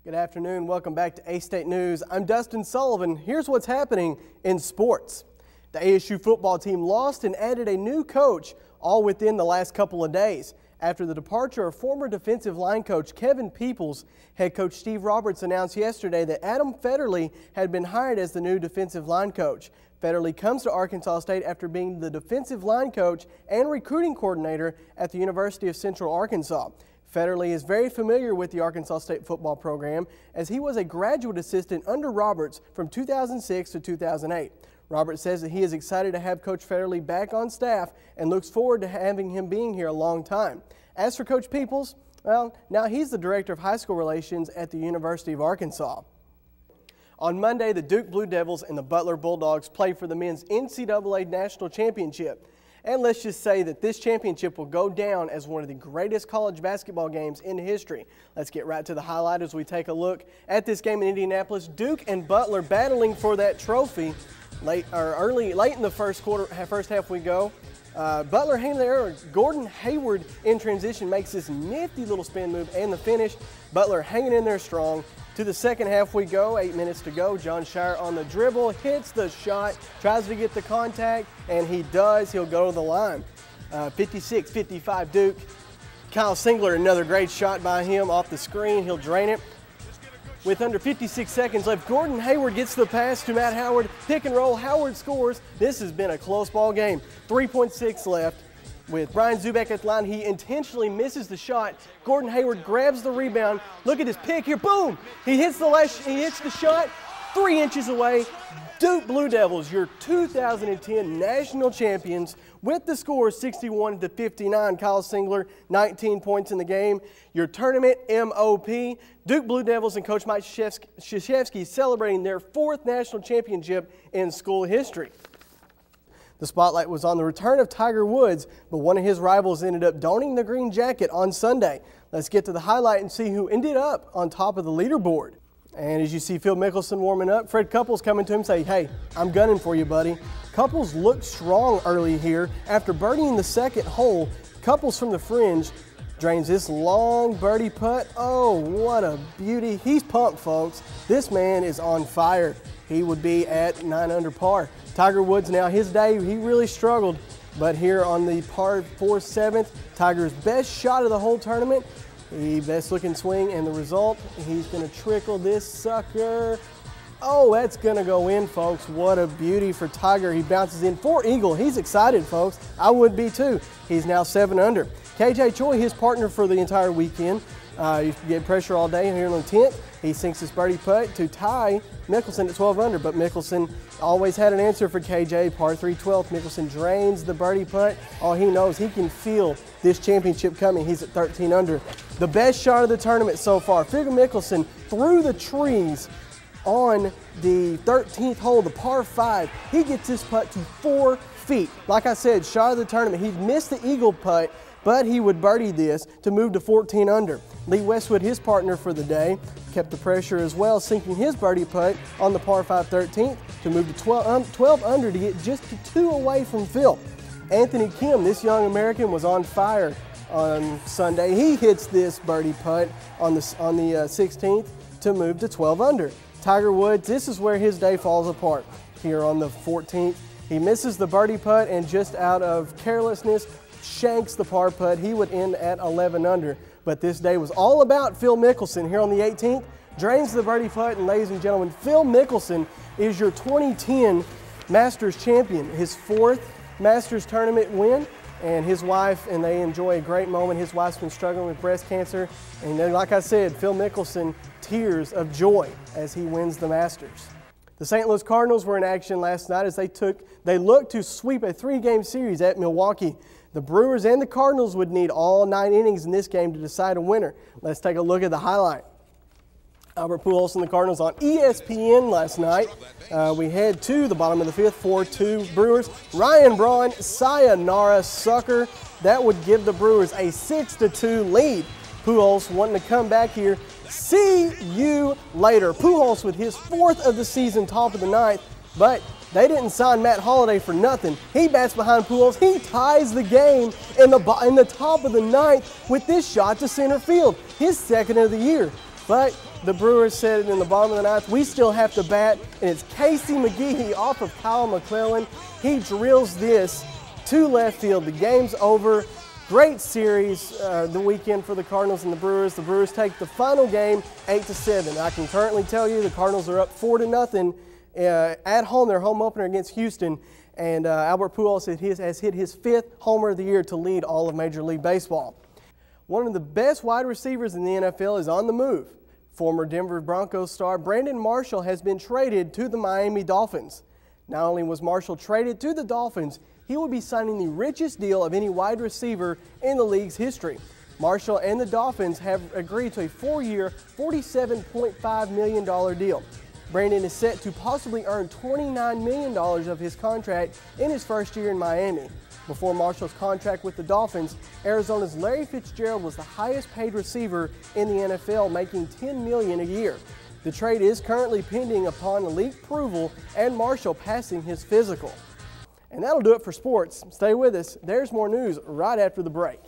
Good afternoon. Welcome back to A-State News. I'm Dustin Sullivan. Here's what's happening in sports. The ASU football team lost and added a new coach all within the last couple of days. After the departure of former defensive line coach Kevin Peoples, head coach Steve Roberts announced yesterday that Adam Federle had been hired as the new defensive line coach. Federle comes to Arkansas State after being the defensive line coach and recruiting coordinator at the University of Central Arkansas. Federle is very familiar with the Arkansas State football program as he was a graduate assistant under Roberts from 2006 to 2008. Roberts says that he is excited to have Coach Federle back on staff and looks forward to having him being here a long time. As for Coach Peoples, well, now he's the director of high school relations at the University of Arkansas. On Monday, the Duke Blue Devils and the Butler Bulldogs played for the men's NCAA National Championship. And let's just say that this championship will go down as one of the greatest college basketball games in history. Let's get right to the highlight as we take a look at this game in Indianapolis. Duke and Butler battling for that trophy. Late in the first half we go. Butler hanging there. Gordon Hayward in transition makes this nifty little spin move and the finish. Butler hanging in there strong. To the second half we go, 8 minutes to go. John Shire on the dribble, hits the shot, tries to get the contact, and he does. He'll go to the line. 56-55 Duke. Kyle Singler, another great shot by him off the screen. He'll drain it. With under 56 seconds left, Gordon Hayward gets the pass to Matt Howard. Pick and roll, Howard scores. This has been a close ball game. 3.6 left. With Brian Zubek at the line, he intentionally misses the shot. Gordon Hayward grabs the rebound. Look at his pick here. Boom! He hits the shot 3 inches away. Duke Blue Devils, your 2010 national champions, with the score 61-59. Kyle Singler, 19 points in the game. Your tournament MOP. Duke Blue Devils and Coach Mike Krzyzewski celebrating their 4th national championship in school history. The spotlight was on the return of Tiger Woods, but one of his rivals ended up donning the green jacket on Sunday. Let's get to the highlight and see who ended up on top of the leaderboard. And as you see Phil Mickelson warming up, Fred Couples coming to him and say, "Hey, I'm gunning for you, buddy." Couples looked strong early here. After birdieing the second hole, Couples from the fringe drains this long birdie putt. Oh, what a beauty. He's pumped, folks. This man is on fire. He would be at 9 under par. Tiger Woods now, his day, he really struggled. But here on the par 4 7th, Tiger's best shot of the whole tournament. The best looking swing, and the result, he's going to trickle this sucker. Oh, that's going to go in, folks. What a beauty for Tiger. He bounces in for eagle. He's excited, folks. I would be too. He's now 7 under. KJ Choi, his partner for the entire weekend. You get pressure all day here on the 10th. He sinks his birdie putt to tie Mickelson at 12 under, but Mickelson always had an answer for KJ. Par 3 12th, Mickelson drains the birdie putt. All he knows, he can feel this championship coming. He's at 13 under. The best shot of the tournament so far. Phil Mickelson through the trees on the 13th hole, the par 5. He gets this putt to 4 feet. Like I said, shot of the tournament. He missed the eagle putt, but he would birdie this to move to 14 under. Lee Westwood, his partner for the day, kept the pressure as well, sinking his birdie putt on the par 5 13th to move to 12 under to get just to 2 away from Phil. Anthony Kim, this young American, was on fire on Sunday. He hits this birdie putt on the 16th to move to 12 under. Tiger Woods, this is where his day falls apart. Here on the 14th, he misses the birdie putt and just out of carelessness, shanks the par putt. He would end at 11 under. But this day was all about Phil Mickelson. Here on the 18th, drains the birdie putt, and ladies and gentlemen, Phil Mickelson is your 2010 Masters champion. His 4th Masters tournament win, and his wife, and they enjoy a great moment. His wife's been struggling with breast cancer, and like I said, Phil Mickelson, tears of joy as he wins the Masters. The St. Louis Cardinals were in action last night as they looked to sweep a 3-game series at Milwaukee. The Brewers and the Cardinals would need all 9 innings in this game to decide a winner. Let's take a look at the highlight. Albert Pujols and the Cardinals on ESPN last night. We head to the bottom of the 5th, 4-2 Brewers. Ryan Braun, sayonara sucker. That would give the Brewers a 6-2 lead. Pujols wanting to come back here. See you later. Pujols with his 4th of the season, top of the 9th, but they didn't sign Matt Holliday for nothing. He bats behind Pujols. He ties the game in the top of the 9th with this shot to center field, his 2nd of the year. But the Brewers said it in the bottom of the ninth. We still have to bat, and it's Casey McGehee off of Kyle McClellan. He drills this to left field. The game's over. Great series the weekend for the Cardinals and the Brewers. The Brewers take the final game 8-7. I can currently tell you the Cardinals are up 4-0 at home. Their home opener against Houston. And Albert Pujols has hit his 5th homer of the year to lead all of Major League Baseball. One of the best wide receivers in the NFL is on the move. Former Denver Broncos star Brandon Marshall has been traded to the Miami Dolphins. Not only was Marshall traded to the Dolphins, he will be signing the richest deal of any wide receiver in the league's history. Marshall and the Dolphins have agreed to a 4-year, $47.5 million deal. Brandon is set to possibly earn $29 million of his contract in his first year in Miami. Before Marshall's contract with the Dolphins, Arizona's Larry Fitzgerald was the highest paid receiver in the NFL, making $10 million a year. The trade is currently pending upon league approval and Marshall passing his physical. And that'll do it for sports. Stay with us. There's more news right after the break.